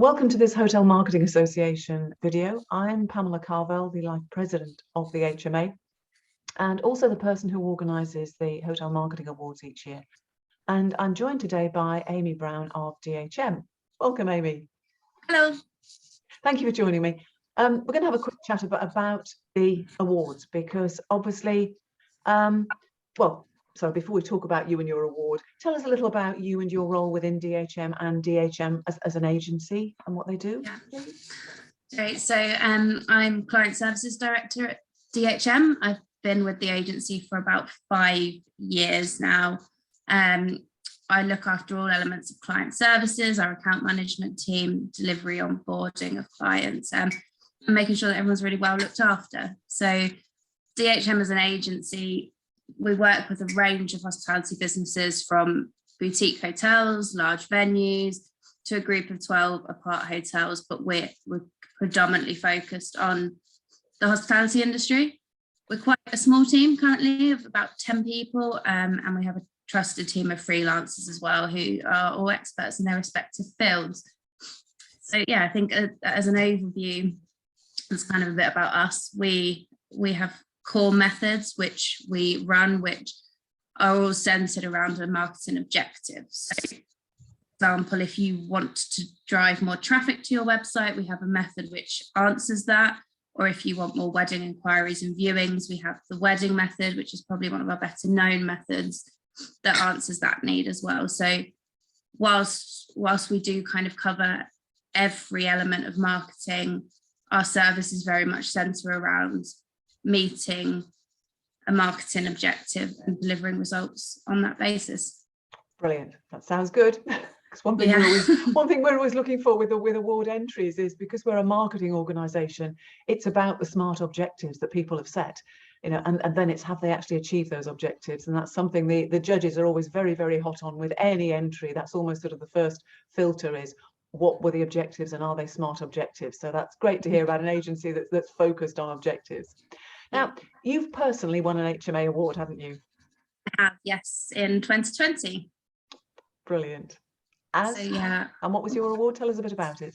Welcome to this Hotel Marketing Association video. I'm Pamela Carvell, the Life President of the HMA, and also the person who organises the Hotel Marketing Awards each year. And I'm joined today by Amy Brown of DHM. Welcome, Amy. Hello. Thank you for joining me. We're going to have a quick chat about the awards because obviously, so before we talk about you and your award, tell us a little about you and your role within DHM and DHM as an agency and what they do. Yeah. Great. So I'm Client Services Director at DHM. I've been with the agency for about 5 years now. I look after all elements of client services, our account management team, delivery, onboarding of clients, and making sure that everyone's really well looked after. So DHM as an agency, we work with a range of hospitality businesses from boutique hotels, large venues, to a group of 12 apart hotels, but we're predominantly focused on the hospitality industry. We're quite a small team currently of about 10 people, and we have a trusted team of freelancers as well who are all experts in their respective fields. So yeah, I think as an overview, it's kind of a bit about us. We have core methods which we run, which are all centered around a marketing objective. So, for example, if you want to drive more traffic to your website, we have a method which answers that. Or if you want more wedding inquiries and viewings, we have the wedding method, which is probably one of our better known methods that answers that need as well. So whilst we do kind of cover every element of marketing, our service is very much centered around meeting a marketing objective and delivering results on that basis. Brilliant. That sounds good. Because one thing we're always looking for with award entries is, because we're a marketing organisation, it's about the smart objectives that people have set, and then it's have they actually achieved those objectives, and that's something the judges are always very, very hot on with any entry. That's almost sort of the first filter is, what were the objectives and are they smart objectives? So that's great to hear about an agency that's focused on objectives. Now, you've personally won an HMA award, haven't you? I have, yes, in 2020. Brilliant. Yeah. And what was your award? Tell us a bit about it.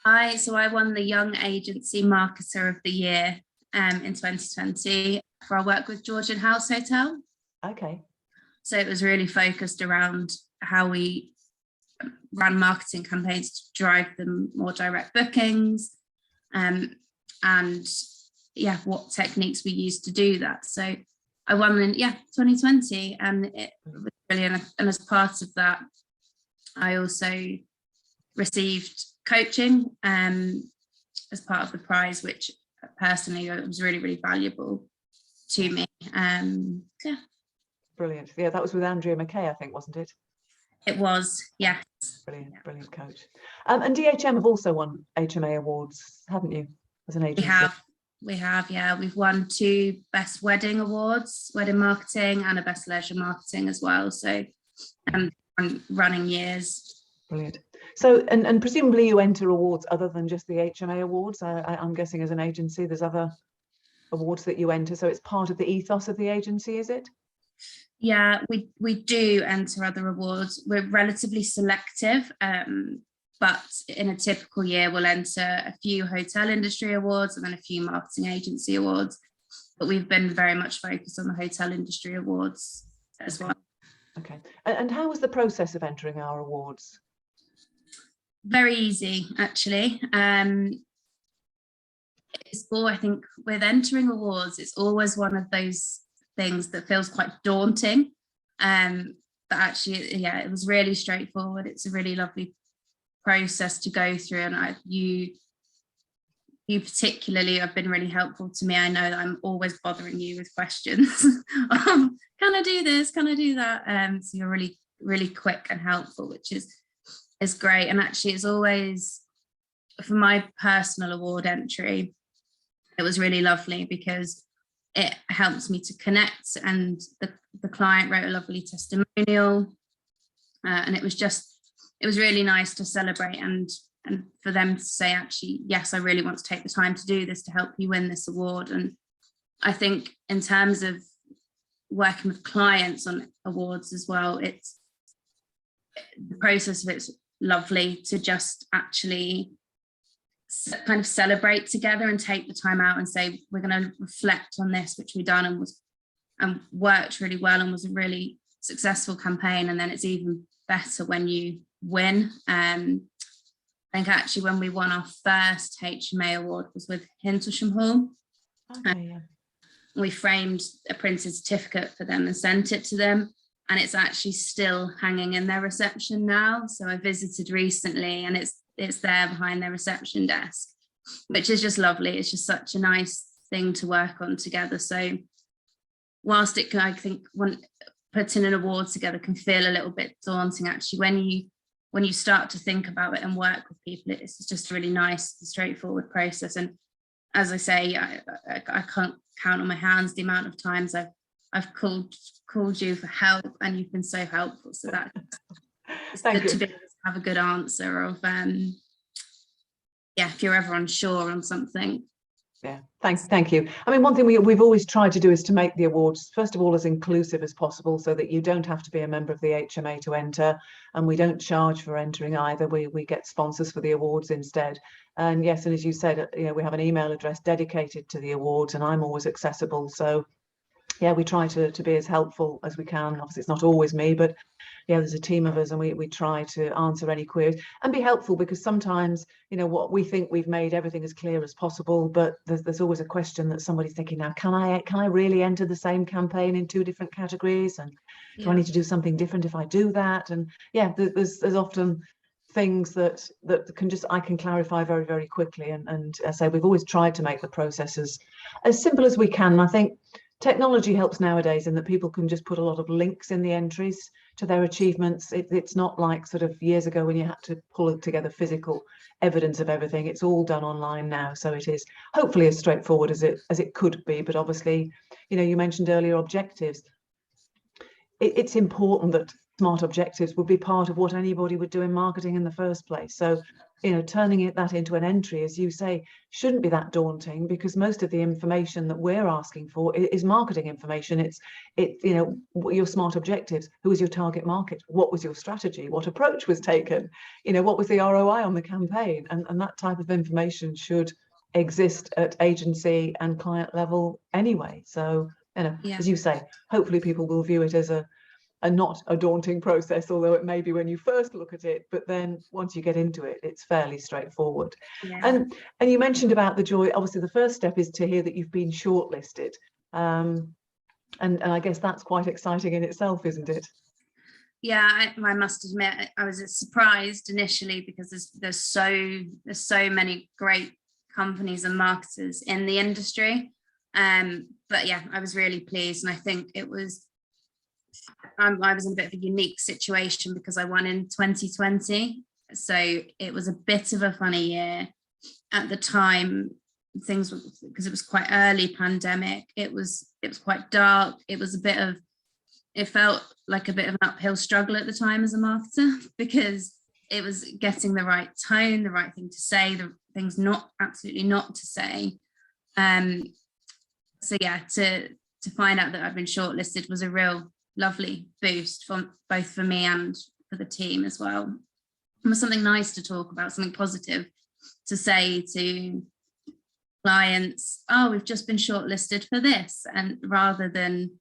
I won the Young Agency Marketer of the Year in 2020 for our work with Georgian House Hotel. Okay. So it was really focused around how we ran marketing campaigns to drive them more direct bookings, and what techniques we used to do that. So I won in 2020, and it was brilliant. And as part of that, I also received coaching as part of the prize, which personally was really, really valuable to me. Brilliant. Yeah, that was with Andrea McKay, I think, wasn't it? It was, yes. Brilliant coach. And DHM have also won HMA awards, haven't you, as an agency? We have, yeah. We've won 2 Best Wedding Awards, Wedding Marketing, and a Best Leisure Marketing as well. So running years. Brilliant. So, and presumably you enter awards other than just the HMA awards. I'm guessing as an agency there's other awards that you enter. So it's part of the ethos of the agency, is it? Yeah, we do enter other awards. We're relatively selective, but in a typical year we'll enter a few hotel industry awards and then a few marketing agency awards. But we've been very much focused on the hotel industry awards as well. Okay. And how was the process of entering our awards? Very easy, actually. I think with entering awards, it's always one of those things that feels quite daunting, but actually, yeah, it was really straightforward. It's a really lovely process to go through, and you particularly have been really helpful to me. I know that I'm always bothering you with questions. Can I do this? Can I do that? So you're really, really quick and helpful, which is great. And actually, it's always, for my personal award entry, it was really lovely because it helps me to connect, and the client wrote a lovely testimonial, and it was really nice to celebrate and for them to say, actually, yes, I really want to take the time to do this to help you win this award. And I think in terms of working with clients on awards as well, it's the process of it's lovely to just actually kind of celebrate together and take the time out and say, we're going to reflect on this, which we've done and worked really well and was a really successful campaign. And then it's even better when you win. I think actually when we won our first HMA award was with Hintlesham Hall. Okay, yeah. We framed a printed certificate for them and sent it to them, and it's actually still hanging in their reception now. So I visited recently and it's there behind their reception desk, which is just lovely. It's just such a nice thing to work on together. So whilst it can, I think putting an award together can feel a little bit daunting, actually when you start to think about it and work with people, it's just a really nice, straightforward process. And as I say, I can't count on my hands the amount of times I've called you for help, and you've been so helpful. So that it's good to be able to have a good answer of if you're ever unsure on something. Yeah, thank you. I mean, one thing we've always tried to do is to make the awards, first of all, as inclusive as possible, so that you don't have to be a member of the HMA to enter, and we don't charge for entering either. We get sponsors for the awards instead. And yes, and as you said, we have an email address dedicated to the awards, and I'm always accessible. So yeah, we try to be as helpful as we can. Obviously, it's not always me, but yeah, there's a team of us, and we try to answer any queries and be helpful, because sometimes, what we think we've made everything as clear as possible, but there's always a question that somebody's thinking, now, can I really enter the same campaign in 2 different categories? And do I need to do something different if I do that? And yeah, there's often things that I can clarify very, very quickly. And as I say, we've always tried to make the processes as simple as we can. And I think technology helps nowadays in that people can just put a lot of links in the entries to their achievements. It's not like sort of years ago when you had to pull together physical evidence of everything. It's all done online now, so it is hopefully as straightforward as it could be. But obviously, you mentioned earlier objectives. It's important that SMART objectives would be part of what anybody would do in marketing in the first place. So turning that into an entry, as you say, shouldn't be that daunting, because most of the information that we're asking for is marketing information. Your SMART objectives. Who was your target market? What was your strategy? What approach was taken? what was the ROI on the campaign? And that type of information should exist at agency and client level anyway. So as you say, hopefully people will view it as a not a daunting process, although it may be when you first look at it, but then once you get into it, it's fairly straightforward. Yeah. And you mentioned about the joy. Obviously, the first step is to hear that you've been shortlisted, and I guess that's quite exciting in itself, isn't it? Yeah, I must admit I was surprised initially, because there's so many great companies and marketers in the industry, but yeah, I was really pleased, and I think I was in a bit of a unique situation because I won in 2020. So it was a bit of a funny year at the time. Things were, because it was quite early pandemic. It was quite dark. It felt like a bit of an uphill struggle at the time as a marketer, because it was getting the right tone, the right thing to say, the things absolutely not to say. So yeah, to find out that I'd been shortlisted was a real lovely boost for both for me and for the team as well. It was something nice to talk about, something positive to say to clients, oh, we've just been shortlisted for this, and rather than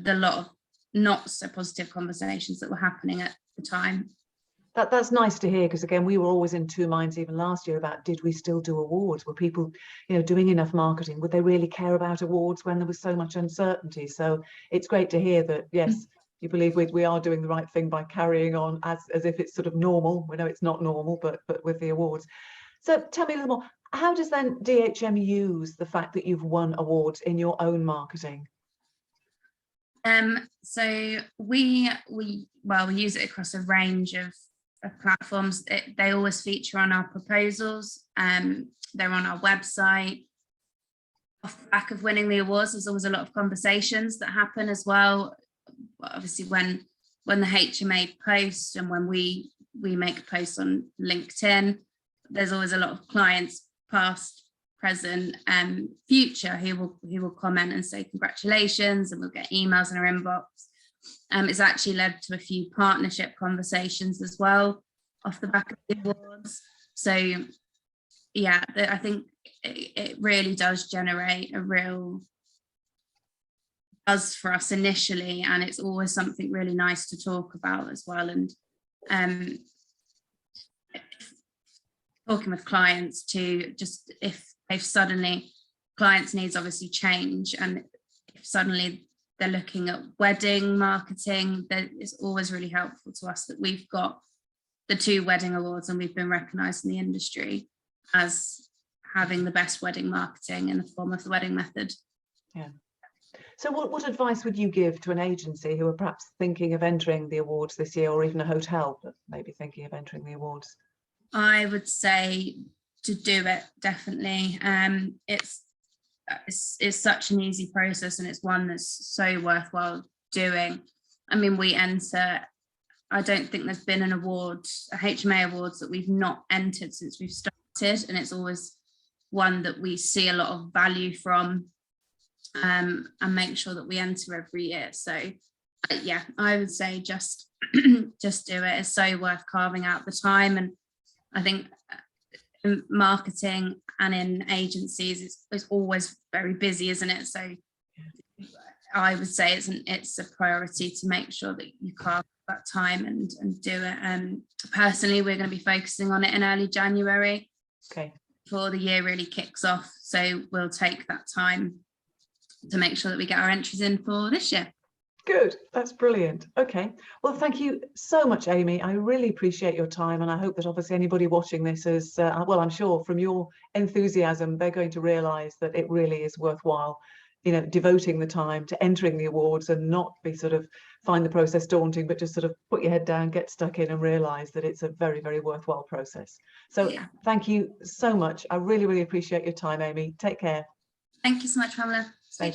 the lot of not so positive conversations that were happening at the time. That's nice to hear, because again, we were always in two minds even last year about, did we still do awards? Were people doing enough marketing? Would they really care about awards when there was so much uncertainty? So it's great to hear that, yes, you believe we are doing the right thing by carrying on as if it's sort of normal. We know it's not normal, but with the awards. So tell me a little more, how does then DHM use the fact that you've won awards in your own marketing? So we use it across a range of platforms. They always feature on our proposals. They're on our website. Off the back of winning the awards, there's always a lot of conversations that happen as well. Obviously, when the HMA posts and when we make posts on LinkedIn, there's always a lot of clients, past, present, future, who will comment and say congratulations, and we'll get emails in our inbox. It's actually led to a few partnership conversations as well off the back of the awards. So yeah, I think it really does generate a real buzz for us initially, and it's always something really nice to talk about as well. And talking with clients to just, if suddenly clients' needs obviously change, and if suddenly they're looking at wedding marketing, that is always really helpful to us that we've got the 2 wedding awards and we've been recognised in the industry as having the best wedding marketing in the form of the wedding method. Yeah. So what advice would you give to an agency who are perhaps thinking of entering the awards this year, or even a hotel that may be thinking of entering the awards? I would say to do it, definitely. It's such an easy process, and it's one that's so worthwhile doing. I mean, we enter, I don't think there's been an award, a HMA Awards, that we've not entered since we've started, and it's always one that we see a lot of value from, and make sure that we enter every year. So yeah, I would say just do it. It's so worth carving out the time. And I think in marketing and in agencies, it's always very busy, isn't it? So I would say it's a priority to make sure that you carve that time and do it. Personally, we're going to be focusing on it in early January, okay, before the year really kicks off. So we'll take that time to make sure that we get our entries in for this year. Good, that's brilliant. Okay, well, thank you so much, Amy. I really appreciate your time, and I hope that obviously anybody watching this is, well, I'm sure from your enthusiasm, they're going to realise that it really is worthwhile, you know, devoting the time to entering the awards, and not be sort of find the process daunting, but just sort of put your head down, get stuck in, and realise that it's a very, very worthwhile process. So yeah, thank you so much. I really, really appreciate your time, Amy. Take care. Thank you so much, Pamela. Bye.